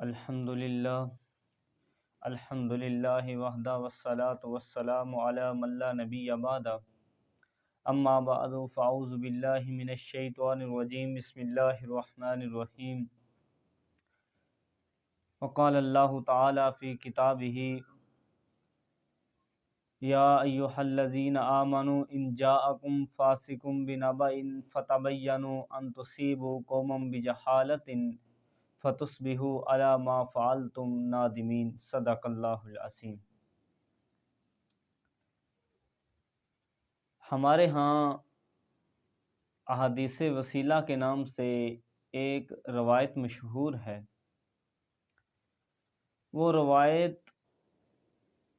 الحمدللہ الحمدللہ وحدہ والصلاة والسلام علی من لا نبی بعد اما بعد فاعوذ باللہ من الشیطان الرجیم بسم اللہ الرحمن الرحیم وقال اللہ تعالی فی کتابہ یا ایہا الذین آمنوا ان جاءکم فاسق بنبأ فتبینوا ان تصیبوا قوما بجہالۃ فتصبحوا علی ما فعلتم نادمین صدق اللہ العظیم۔ ہمارے ہاں احادیث وسیلہ کے نام سے ایک روایت مشہور ہے۔ وہ روایت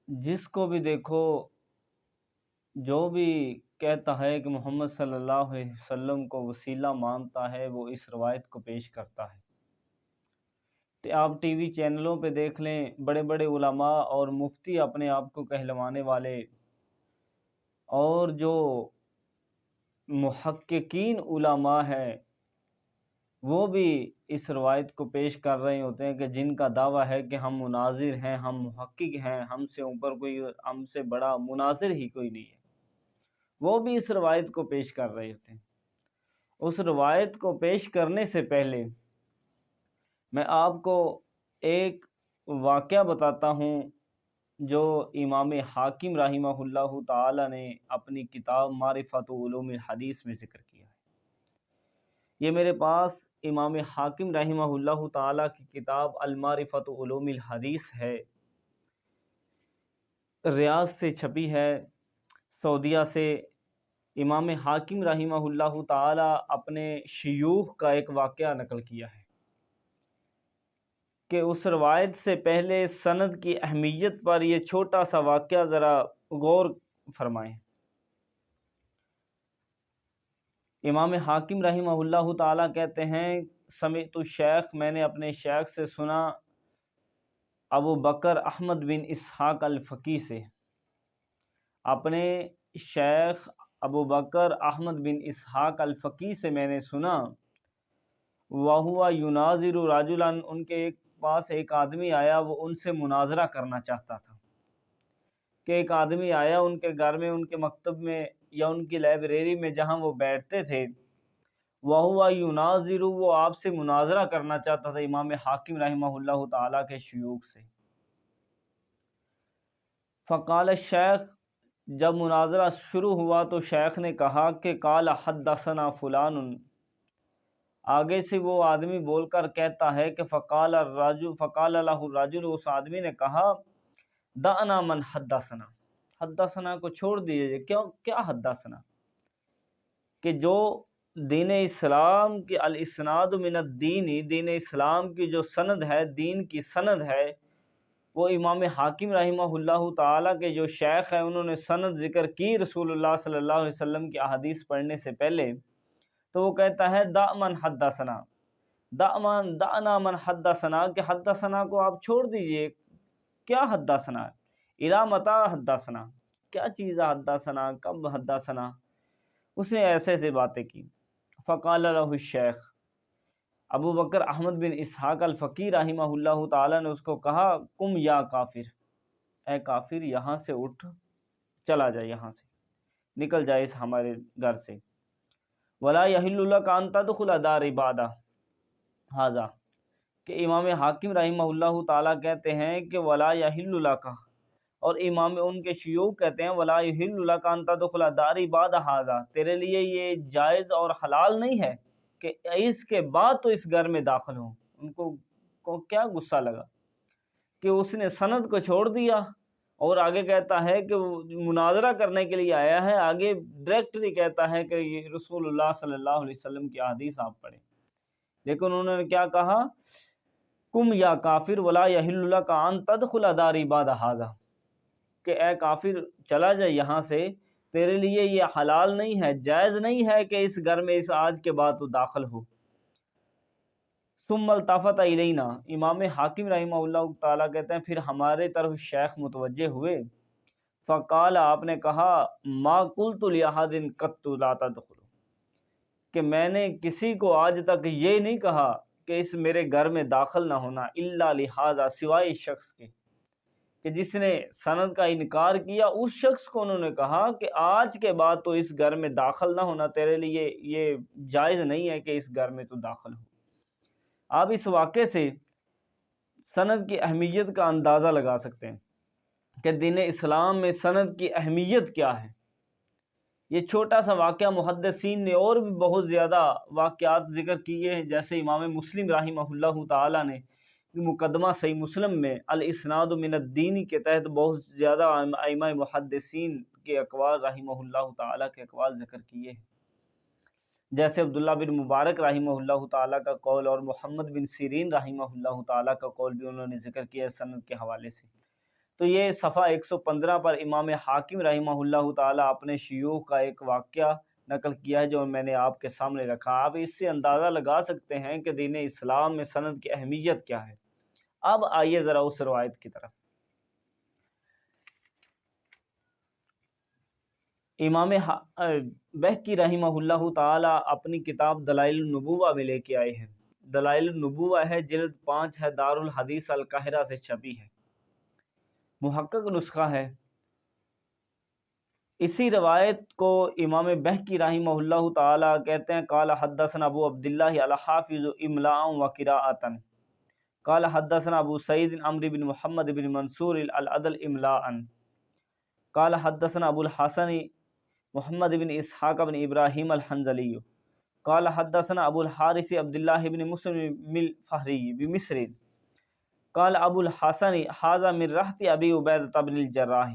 جس کو بھی دیکھو، جو بھی کہتا ہے کہ محمد صلی اللہ علیہ وسلم کو وسیلہ مانتا ہے، وہ اس روایت کو پیش کرتا ہے۔ تو آپ ٹی وی چینلوں پہ دیکھ لیں، بڑے بڑے علماء اور مفتی اپنے آپ کو کہلوانے والے اور جو محققین علماء ہیں، وہ بھی اس روایت کو پیش کر رہے ہوتے ہیں کہ جن کا دعویٰ ہے کہ ہم مناظر ہیں، ہم محقق ہیں، ہم سے اوپر کوئی، ہم سے بڑا مناظر ہی کوئی نہیں ہے، وہ بھی اس روایت کو پیش کر رہے ہوتے ہیں۔ اس روایت کو پیش کرنے سے پہلے میں آپ کو ایک واقعہ بتاتا ہوں جو امام حاکم رحمہ اللہ تعالی نے اپنی کتاب معرفت علوم الحدیث میں ذکر کیا ہے۔ یہ میرے پاس امام حاکم رحمہ اللہ تعالی کی کتاب المعرفت علوم الحدیث ہے، ریاض سے چھپی ہے، سعودیہ سے۔ امام حاکم رحمہ اللہ تعالی اپنے شیوخ کا ایک واقعہ نقل کیا ہے کہ اس روایت سے پہلے سند کی اہمیت پر یہ چھوٹا سا واقعہ ذرا غور فرمائیں۔ امام حاکم رحمہ اللہ تعالی کہتے ہیں، سمعت الشیخ، میں نے اپنے شیخ سے سنا، ابو بکر احمد بن اسحاق الفقی سے، اپنے شیخ ابو بکر احمد بن اسحاق الفقی سے میں نے سنا، وَهُوَ يُنَاظِرُ رَجُلًا، ان کے پاس ایک آدمی آیا، وہ ان سے مناظرہ کرنا چاہتا تھا کہ ایک آدمی آیا ان کے گھر میں، ان کے مکتب میں یا ان کی لائبریری میں جہاں وہ بیٹھتے تھے، وَهُوَ يُنَاظِرُ، وہ آپ سے مناظرہ کرنا چاہتا تھا امام حاکم رحمہ اللہ تعالیٰ کے شیوخ سے۔ فقال الشیخ، جب مناظرہ شروع ہوا تو شیخ نے کہا کہ قال حدثنا فلان، آگے سے وہ آدمی بول کر کہتا ہے کہ فقال له الرجل، اس آدمی نے کہا دعنا من حدثنا، حدثنا کو چھوڑ دیجئے، کیا حدثنا، کہ جو دین اسلام کی الاسناد من الدین، دین اسلام کی جو سند ہے، دین کی سند ہے، وہ امام حاکم رحمہ اللہ تعالیٰ کے جو شیخ ہیں انہوں نے سند ذکر کی رسول اللہ صلی اللہ علیہ وسلم کی احادیث پڑھنے سے پہلے، تو وہ کہتا ہے دع من حدثنا، دعنا من حدثنا، کہ حدثنا کو آپ چھوڑ دیجئے، کیا حدثنا، الی متی حدثنا، کیا چیز ہے حدثنا، کب حدثنا، اس نے ایسے ایسے باتیں کی۔ فقال له الشیخ، ابو بکر احمد بن اسحاق الفقی رحمہ اللہ تعالی نے اس کو کہا قم یا کافر، اے کافر یہاں سے اٹھ، چلا جائے، یہاں سے نکل جائے اس ہمارے گھر سے۔ ولا یحل لک ان تدخل دار عبادہ ھذا، کہ امام حاکم رحمہ اللہ تعالی کہتے ہیں کہ ولا یحل لک، اور امام ان کے شیوخ کہتے ہیں ولا یحل لک ان تدخل دار عبادہ ھذا، تیرے لیے یہ جائز اور حلال نہیں ہے کہ اس کے بعد تو اس گھر میں داخل ہوں۔ ان کو کیا غصہ لگا کہ اس نے سند کو چھوڑ دیا اور آگے کہتا ہے کہ وہ مناظرہ کرنے کے لیے آیا ہے، آگے ڈائریکٹلی کہتا ہے کہ یہ رسول اللہ صلی اللہ علیہ وسلم کی احادیث آپ پڑھیں، لیکن انہوں نے کیا کہا، قم یا کافر ولا یحل لک ان تدخل دار عبادہ ھذا، کہ اے کافر چلا جائے یہاں سے، تیرے لیے یہ حلال نہیں ہے، جائز نہیں ہے کہ اس گھر میں اس آج کے بعد تو داخل ہو۔ ثم التفت الینا، امام حاکم رحمہ اللہ تعالیٰ کہتے ہیں پھر ہمارے طرف شیخ متوجہ ہوئے، فقال، آپ نے کہا ما قلت لاحد قط لا تدخل، کہ میں نے کسی کو آج تک یہ نہیں کہا کہ اس میرے گھر میں داخل نہ ہونا الا لہذا سوائے اس شخص کے کہ جس نے سند کا انکار کیا، اس شخص کو انہوں نے کہا کہ آج کے بعد تو اس گھر میں داخل نہ ہونا، تیرے لیے یہ جائز نہیں ہے کہ اس گھر میں تو داخل ہو۔ آپ اس واقعے سے سند کی اہمیت کا اندازہ لگا سکتے ہیں کہ دین اسلام میں سند کی اہمیت کیا ہے۔ یہ چھوٹا سا واقعہ محدثین نے اور بھی بہت زیادہ واقعات ذکر کیے ہیں، جیسے امام مسلم رحمہ اللہ تعالیٰ نے مقدمہ صحیح مسلم میں الاسناد من الدین کے تحت بہت زیادہ ائمہ محدثین کے اقوال رحمہ اللہ تعالیٰ کے اقوال ذکر کیے ہیں، جیسے عبداللہ بن مبارک رحمہ اللہ تعالیٰ کا قول اور محمد بن سیرین رحمہ اللہ تعالیٰ کا قول بھی انہوں نے ذکر کیا ہے سند کے حوالے سے۔ تو یہ صفحہ 115 پر امام حاکم رحمہ اللہ تعالیٰ اپنے شیوخ کا ایک واقعہ نقل کیا ہے جو میں نے آپ کے سامنے رکھا۔ آپ اس سے اندازہ لگا سکتے ہیں کہ دین اسلام میں سند کی اہمیت کیا ہے۔ اب آئیے ذرا اس روایت کی طرف۔ امام بہقی رحمہ اللہ تعالیٰ اپنی کتاب دلائل النبوہ میں لے کے آئے ہیں۔ دلائل النبوہ ہے، جلد 5 ہے، دار الحدیث القاہرہ سے چھپی ہے، محقق نسخہ ہے۔ اسی روایت کو امام بہقی رحمہ اللہ تعالیٰ کہتے ہیں قال حدثنا ابو عبداللہ الحافظ املاء و قراءۃ، قال حدثنا ابو سعید عمرو بن محمد بن منصور العدل املاء، قال حدثنا ابو الحسن محمد بن اسحاق بن ابراہیم الحنظلی، قال حدثنا ابو الحارث عبداللہ بن مسلم الفہری بمصر، قال ابو الحسن حاذا من رحت ابی عبیدۃ بن الجراح،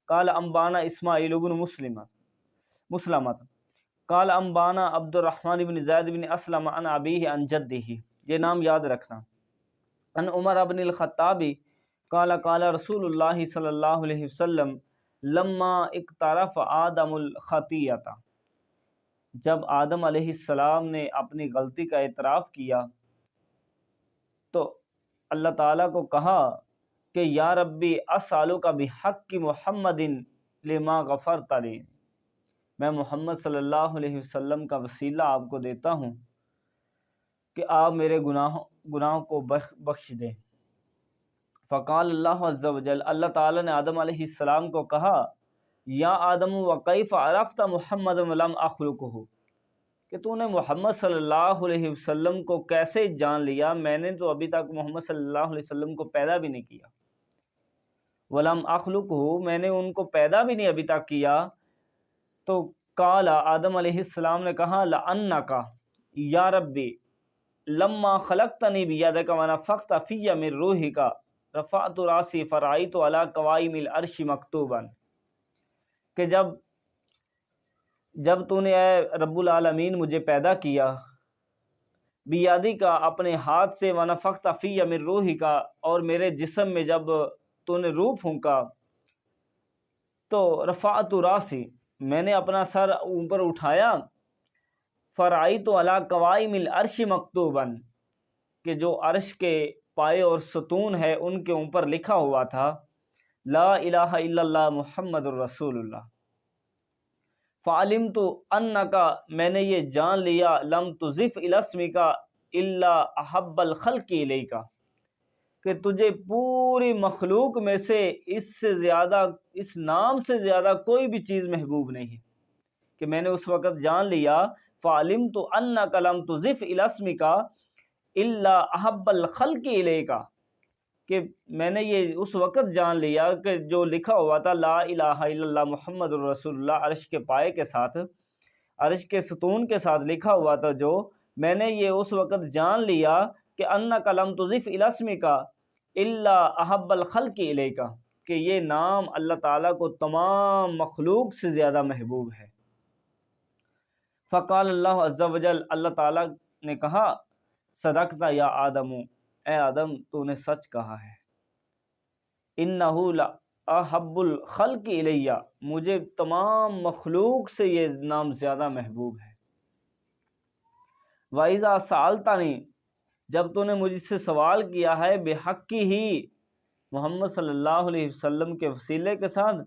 قال انبانا اسماعیل بن مسلمۃ، قال انبانا عبد الرحمن بن زید بن اسلم عن ابیہ عن جدہ، یہ نام یاد رکھنا، عن عمر بن الخطاب قال قال رسول اللہ صلی اللہ علیہ وسلم لما اقترف آدم الخطیۃ، جب آدم علیہ السلام نے اپنی غلطی کا اعتراف کیا تو اللہ تعالیٰ کو کہا کہ یا ربی اسألک بحق محمد لما غفرت لی، میں محمد صلی اللہ علیہ وسلم کا وسیلہ آپ کو دیتا ہوں کہ آپ میرے گناہوں کو بخش دیں۔ فقال اللہ عز وجل، اللہ تعالیٰ نے آدم علیہ السلام کو کہا یا آدم وکیف عرفت محمد ولم اخلقہ، کہ تو نے محمد صلی اللہ علیہ وسلم کو کیسے جان لیا، میں نے تو ابھی تک محمد صلی اللہ علیہ وسلم کو پیدا بھی نہیں کیا، ولم اخلقہ، میں نے ان کو پیدا بھی نہیں ابھی تک کیا۔ تو قال آدم علیہ السلام نے کہا لعنک یا ربی لما خلقتنی بیدک ونفخت فی من روحک رفعت راسی فرأیت علی قوائم العرش مکتوبا، کہ جب تو نے اے رب العالمین مجھے پیدا کیا بیادی کا اپنے ہاتھ سے، ونفخت فی من روحک، اور میرے جسم میں جب تو نے روح پھونکا، تو رفعت راسی، میں نے اپنا سر اوپر اٹھایا، فرأیت علی قوائم العرش مکتوبا، کہ جو عرش کے پائے اور ستون ہے ان کے اوپر لکھا ہوا تھا لا الہ الا اللہ محمد الرسول اللہ، فعلمت انک، میں نے یہ جان لیا، لم تضف الی اسمک الا احب الخلق الیک، کہ تجھے پوری مخلوق میں سے اس نام سے زیادہ کوئی بھی چیز محبوب نہیں ہے، کہ میں نے اس وقت جان لیا فعلمت انک لم تضف الی اسمک الا احب الخلق الیک، کہ میں نے یہ اس وقت جان لیا کہ جو لکھا ہوا تھا لا الہ الا اللہ محمد الرسول اللہ، عرش کے پائے کے ساتھ، عرش کے ستون کے ساتھ لکھا ہوا تھا، جو میں نے یہ اس وقت جان لیا کہ انک لم تضف الی اسمک الا احب الخلق الیک، کہ یہ نام اللہ تعالیٰ کو تمام مخلوق سے زیادہ محبوب ہے۔ فقال اللہ عز وجل، اللہ تعالیٰ نے کہا صدقت یا آدم، اے آدم تو نے سچ کہا ہے، انہ لاحب الخلق الی، مجھے تمام مخلوق سے یہ نام زیادہ محبوب ہے۔ وَإِذَا سَأَلْتَنِی، جب تو نے مجھ سے سوال کیا ہے، بحقی ہی، محمد صلی اللہ علیہ وسلم کے وسیلے کے ساتھ،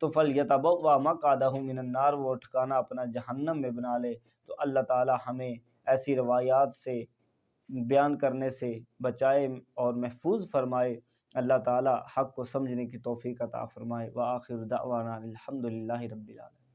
تو فلیتبوأ مقعدہ من النار، وہ ٹھکانہ اپنا جہنم میں بنا لے۔ تو اللہ تعالی ہمیں ایسی روایات سے بیان کرنے سے بچائے اور محفوظ فرمائے۔ اللہ تعالی حق کو سمجھنے کی توفیق عطا فرمائے۔ وآخر دعوانا الحمدللہ رب العالمین۔